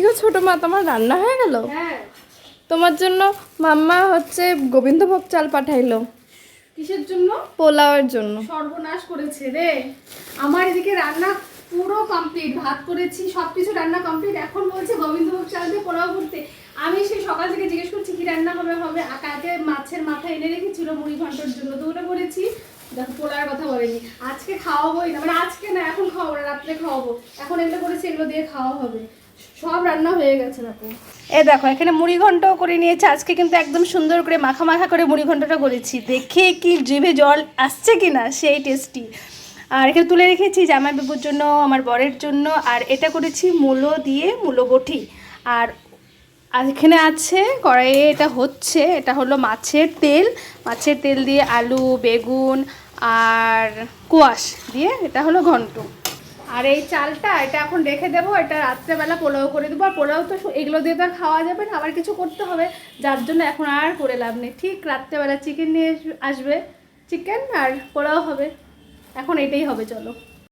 গো ছোট মা, তোমার রান্না হয়ে গেল? হ্যাঁ। তোমার জন্য মাম্মা হচ্ছে গোবিন্দভোগ চাল পাঠাইলো। কিসের জন্য? পোলাওয়ের জন্য। সর্বনাশ করেছে রে। আমার এদিকে রান্না পুরো কমপ্লিট, ভাত করেছি, সবকিছু রান্না কমপ্লিট। এখন বলছে গোবিন্দভোগ চাল দিয়ে পোলাও করতে। আমি সেই সকাল থেকে জিজ্ঞেস করছি কি রান্না হবে হবে। কালকে মাছের মাথা এনে রেখেছিল মুড়ি ঘন্টার জন্য, তো ওটা করেছি। দেখো পোলাওর কথা বলেনি। আজকে খাওয়াবোই না, মানে আজকে না, এখন খাওয়াবো না, রাত্রে খাওয়াবো। এখন এগুলো করেছি, এগুলো দিয়ে খাওয়া হবে। সব রান্না হয়ে গেছে দেখো। এই দেখো এখানে মুড়ি ঘন্টও করে নিয়েছে। আজকে কিন্তু একদম সুন্দর করে মাখা মাখা করে মুড়ি ঘন্টটা করেছি। দেখে কি জিভে জল আসছে কি না, সেই টেস্টি। আর এখানে তুলে রেখেছি জামাই বাবুর জন্য, আমার বরের জন্য। আর এটা করেছি মূলো দিয়ে, মূলো বটি। আর এখানে আছে কড়াইয়ে, এটা হচ্ছে, এটা হলো মাছের তেল। মাছের তেল দিয়ে আলু, বেগুন আর কোয়াশ দিয়ে এটা হলো ঘন্ট। আর এই চালটা এটা এখন রেখে দেবো, এটা রাত্রেবেলা পোলাও করে দেবো। আর পোলাও তো এগুলো দিয়ে তো আর খাওয়া যাবে না, আবার কিছু করতে হবে, যার জন্য এখন আর করে লাভ নেই। ঠিক রাত্রেবেলা চিকেন নিয়ে আসবে, চিকেন আর পোলাও হবে। এখন এটাই হবে, চলো।